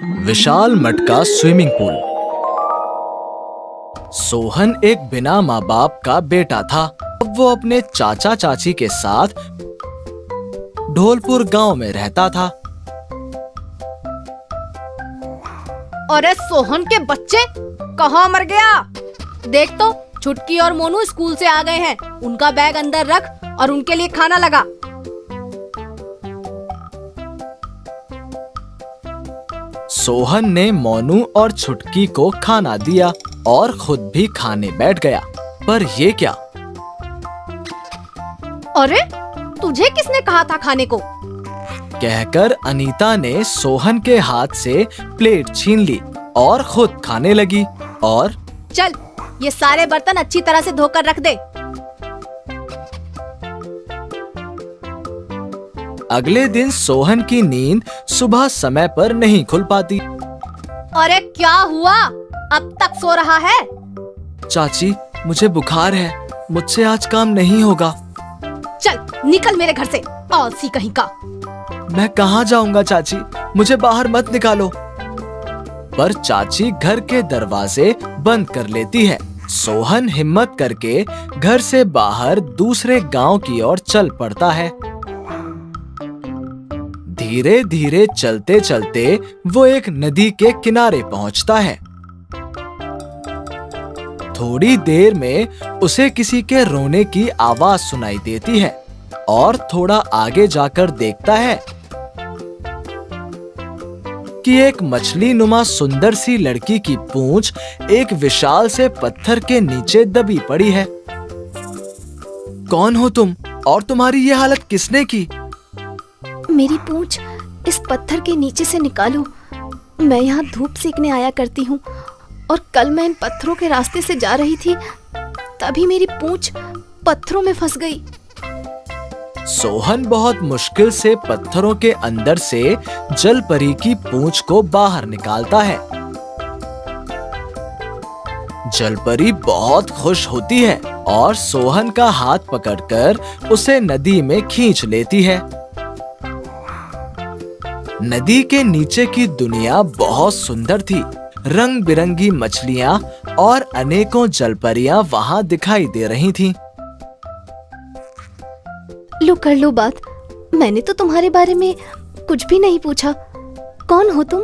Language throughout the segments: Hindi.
विशाल मटका स्विमिंग पूल। सोहन एक बिना माँ बाप का बेटा था। अब वो अपने चाचा चाची के साथ ढोलपुर गांव में रहता था। अरे सोहन के बच्चे, कहाँ मर गया? देख तो, छुटकी और मोनू स्कूल से आ गए हैं। उनका बैग अंदर रख और उनके लिए खाना लगा। सोहन ने मोनू और छुटकी को खाना दिया और खुद भी खाने बैठ गया। पर ये क्या? अरे तुझे किसने कहा था खाने को? कहकर अनीता ने सोहन के हाथ से प्लेट छीन ली और खुद खाने लगी। और चल, ये सारे बर्तन अच्छी तरह से धोकर रख दे। अगले दिन सोहन की नींद सुबह समय पर नहीं खुल पाती। अरे क्या हुआ? अब तक सो रहा है? चाची, मुझे बुखार है, मुझसे आज काम नहीं होगा। चल निकल मेरे घर से, आलसी कहीं का। मैं कहाँ जाऊंगा चाची, मुझे बाहर मत निकालो। पर चाची घर के दरवाजे बंद कर लेती है। सोहन हिम्मत करके घर से बाहर दूसरे गांव की ओर चल पड़ता है। धीरे धीरे चलते चलते वो एक नदी के किनारे पहुंचता है। थोड़ी देर में उसे किसी के रोने की आवाज सुनाई देती है और थोड़ा आगे जाकर देखता है कि एक मछली नुमा सुंदर सी लड़की की पूंछ एक विशाल से पत्थर के नीचे दबी पड़ी है। कौन हो तुम और तुम्हारी ये हालत किसने की? मेरी पूंछ इस पत्थर के नीचे से निकालो। मैं यहाँ धूप सेकने आया करती हूँ और कल मैं इन पत्थरों के रास्ते से जा रही थी, तभी मेरी पूंछ पत्थरों में फंस गई। सोहन बहुत मुश्किल से पत्थरों के अंदर से जल परी की पूंछ को बाहर निकालता है। जल परी बहुत खुश होती है और सोहन का हाथ पकड़कर उसे नदी में खींच लेती है। नदी के नीचे की दुनिया बहुत सुंदर थी। रंग बिरंगी मछलियां और अनेकों जलपरियां वहां दिखाई दे रही थीं। लो कर लो बात, मैंने तो तुम्हारे बारे में कुछ भी नहीं पूछा। कौन हो तुम?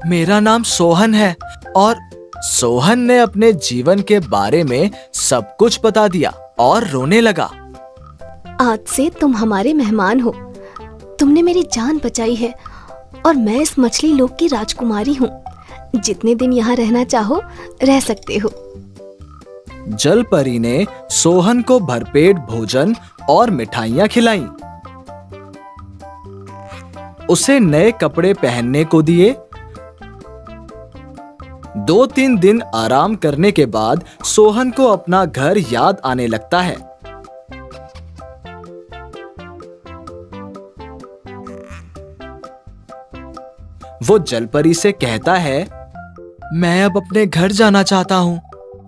मेरा नाम सोहन है। और सोहन ने अपने जीवन के बारे में सब कुछ बता दिया और रोने लगा। आज से तुम हमारे मेहमान हो। तुमने मेरी जान बचाई है और मैं इस मछली लोक की राजकुमारी हूँ। जितने दिन यहाँ रहना चाहो रह सकते हो। जल परी ने सोहन को भरपेट भोजन और मिठाइयाँ खिलाईं। उसे नए कपड़े पहनने को दिए। 2-3 दिन आराम करने के बाद सोहन को अपना घर याद आने लगता है। वो जलपरी से कहता है, मैं अब अपने घर जाना चाहता हूँ।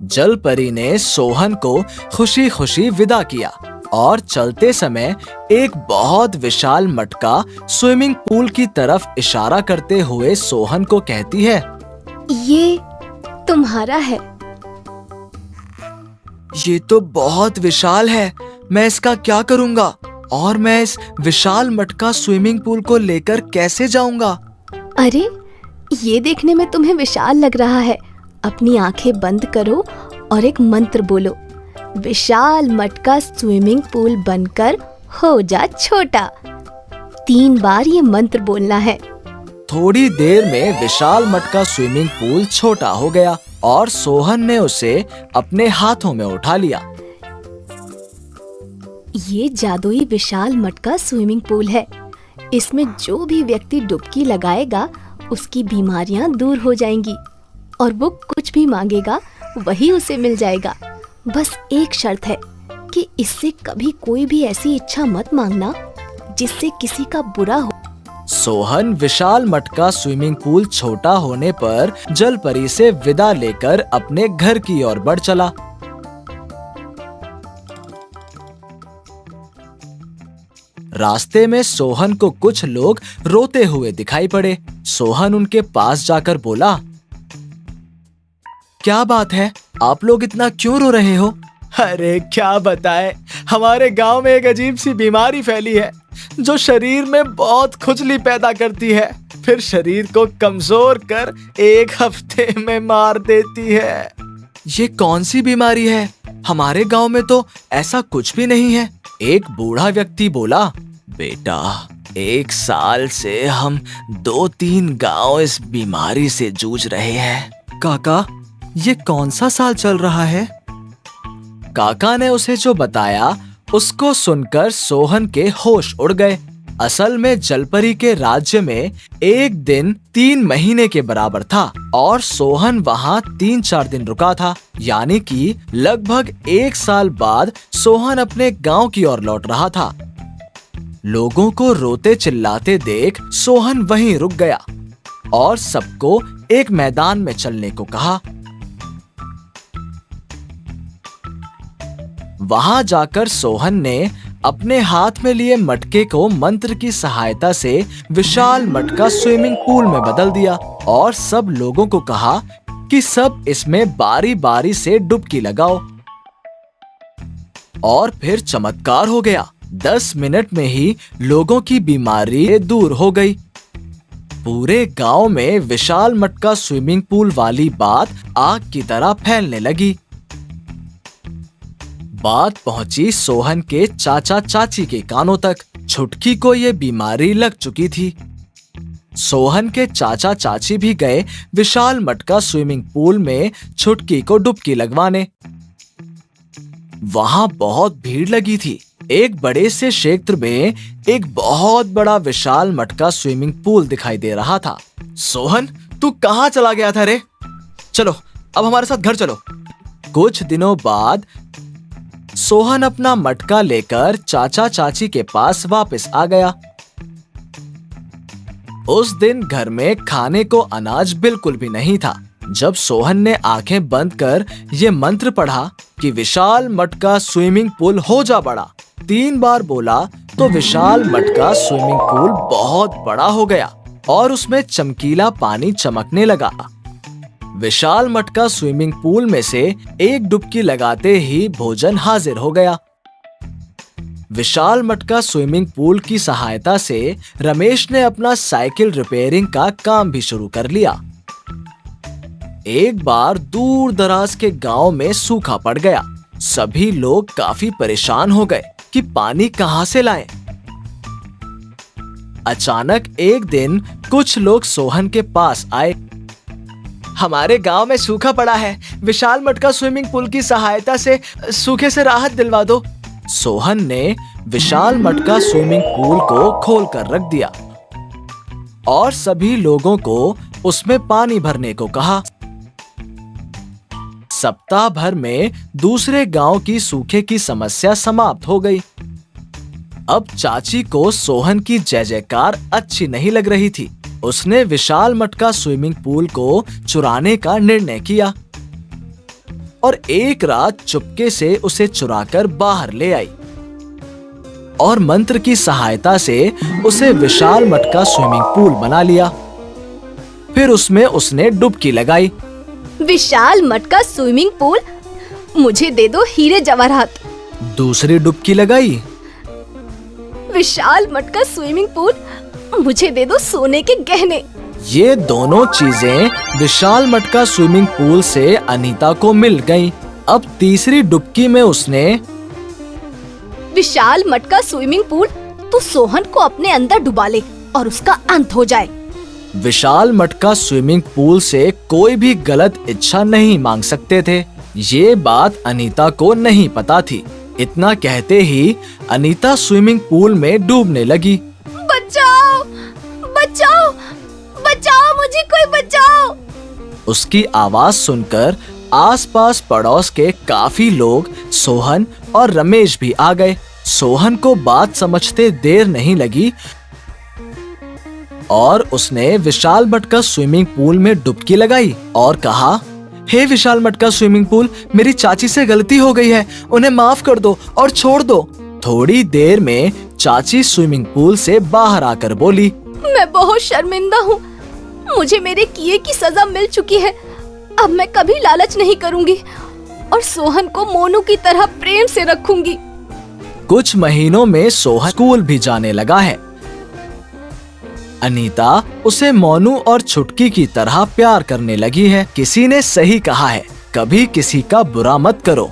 जलपरी ने सोहन को खुशी खुशी विदा किया और चलते समय एक बहुत विशाल मटका स्विमिंग पूल की तरफ इशारा करते हुए सोहन को कहती है, ये तुम्हारा है। ये तो बहुत विशाल है, मैं इसका क्या करूँगा? और मैं इस विशाल मटका स्विमिंग पूल को लेकर कैसे जाऊँगा? अरे ये देखने में तुम्हें विशाल लग रहा है। अपनी आंखें बंद करो और एक मंत्र बोलो। विशाल मटका स्विमिंग पूल बनकर हो जा छोटा। 3 बार ये मंत्र बोलना है। थोड़ी देर में विशाल मटका स्विमिंग पूल छोटा हो गया और सोहन ने उसे अपने हाथों में उठा लिया। ये जादुई विशाल मटका स्विमिंग पूल है। इसमें जो भी व्यक्ति डुबकी लगाएगा उसकी बीमारियां दूर हो जाएंगी और वो कुछ भी मांगेगा वही उसे मिल जाएगा। बस एक शर्त है कि इससे कभी कोई भी ऐसी इच्छा मत मांगना जिससे किसी का बुरा हो। सोहन विशाल मटका स्विमिंग पूल छोटा होने पर जल परी से विदा लेकर अपने घर की ओर बढ़ चला। रास्ते में सोहन को कुछ लोग रोते हुए दिखाई पड़े। सोहन उनके पास जाकर बोला, क्या बात है, आप लोग इतना क्यों रो रहे हो? अरे क्या बताएं, हमारे गांव में एक अजीब सी बीमारी फैली है जो शरीर में बहुत खुजली पैदा करती है, फिर शरीर को कमजोर कर 1 हफ्ते में मार देती है। ये कौन सी बीमारी है? हमारे गांव में तो ऐसा कुछ भी नहीं है। एक बूढ़ा व्यक्ति बोला, बेटा 1 साल से हम 2-3 गांव इस बीमारी से जूझ रहे हैं। काका, ये कौन सा साल चल रहा है? काका ने उसे जो बताया उसको सुनकर सोहन के होश उड़ गए। असल में जलपरी के राज्य में एक दिन 3 महीने के बराबर था और सोहन वहाँ 3-4 दिन रुका था, यानी कि लगभग 1 साल बाद सोहन अपने गांव की ओर लौट रहा था। लोगों को रोते चिल्लाते देख सोहन वहीं रुक गया और सबको एक मैदान में चलने को कहा। वहां जाकर सोहन ने अपने हाथ में लिए मटके को मंत्र की सहायता से विशाल मटका स्विमिंग पूल में बदल दिया और सब लोगों को कहा कि सब इसमें बारी बारी से डुबकी लगाओ। और फिर चमत्कार हो गया। 10 मिनट में ही लोगों की बीमारी दूर हो गई। पूरे गांव में विशाल मटका स्विमिंग पूल वाली बात आग की तरह फैलने लगी। बात पहुंची सोहन के चाचा चाची के कानों तक। छुटकी को ये बीमारी लग चुकी थी। सोहन के चाचा चाची भी गए विशाल मटका स्विमिंग पूल में छुटकी को डुबकी लगवाने। वहां बहुत भीड़ लगी थी। एक बड़े से क्षेत्र में एक बहुत बड़ा विशाल मटका स्विमिंग पूल दिखाई दे रहा था। सोहन, तू कहां चला गया था रे? चलो अब हमारे साथ घर चलो। कुछ दिनों बाद सोहन अपना मटका लेकर चाचा चाची के पास वापस आ गया। उस दिन घर में खाने को अनाज बिल्कुल भी नहीं था। जब सोहन ने आंखें बंद कर ये मंत्र पढ़ा कि विशाल मटका स्विमिंग पूल हो जा बड़ा, 3 बार बोला तो विशाल मटका स्विमिंग पूल बहुत बड़ा हो गया और उसमें चमकीला पानी चमकने लगा। विशाल मटका स्विमिंग पूल में से एक डुबकी लगाते ही भोजन हाजिर हो गया। विशाल मटका स्विमिंग पूल की सहायता से रमेश ने अपना साइकिल रिपेयरिंग का काम भी शुरू कर लिया। एक बार दूर दराज के गांव में सूखा पड़ गया। सभी लोग काफी परेशान हो गए कि पानी कहां से लाएं। अचानक एक दिन कुछ लोग सोहन के पास आए। हमारे गांव में सूखा पड़ा है, विशाल मटका स्विमिंग पूल की सहायता से सूखे से राहत दिलवा दो। सोहन ने विशाल मटका स्विमिंग पूल को खोलकर रख दिया और सभी लोगों को उसमें पानी भरने को कहा। सप्ताह भर में दूसरे गांव की सूखे की समस्या समाप्त हो गई। अब चाची को सोहन की जय जयकार अच्छी नहीं लग रही थी। उसने विशाल मटका स्विमिंग पूल को चुराने का निर्णय किया और एक रात चुपके से उसे चुराकर बाहर ले आई और मंत्र की सहायता से उसे विशाल मटका स्विमिंग पूल बना लिया। फिर उसमें उसने डुबकी लगाई। विशाल मटका स्विमिंग पूल, मुझे दे दो हीरे जवाहरात। दूसरी डुबकी लगाई। विशाल मटका स्विमिंग पूल, मुझे दे दो सोने के गहने। ये दोनों चीजें विशाल मटका स्विमिंग पूल से अनीता को मिल गईं। अब तीसरी डुबकी में उसने, विशाल मटका स्विमिंग पूल, तू सोहन को अपने अंदर डुबा ले और उसका अंत हो जाए। विशाल मटका स्विमिंग पूल से कोई भी गलत इच्छा नहीं मांग सकते थे। ये बात अनीता को नहीं पता थी। इतना कहते ही अनीता स्विमिंग पूल में डूबने लगी। बचाओ, बचाओ, बचाओ, मुझे कोई बचाओ। उसकी आवाज सुनकर आसपास पड़ोस के काफी लोग सोहन और रमेश भी आ गए। सोहन को बात समझते देर नहीं लगी और उसने विशाल मटका स्विमिंग पूल में डुबकी लगाई और कहा, हे विशाल मटका स्विमिंग पूल, मेरी चाची से गलती हो गई है, उन्हें माफ कर दो और छोड़ दो। थोड़ी देर में चाची स्विमिंग पूल से बाहर आकर बोली, मैं बहुत शर्मिंदा हूँ। मुझे मेरे किए की सजा मिल चुकी है। अब मैं कभी लालच नहीं करूँगी और सोहन को मोनू की तरह प्रेम से रखूंगी। कुछ महीनों में सोहन स्कूल भी जाने लगा है। अनीता उसे मोनू और छुटकी की तरह प्यार करने लगी है। किसी ने सही कहा है, कभी किसी का बुरा मत करो।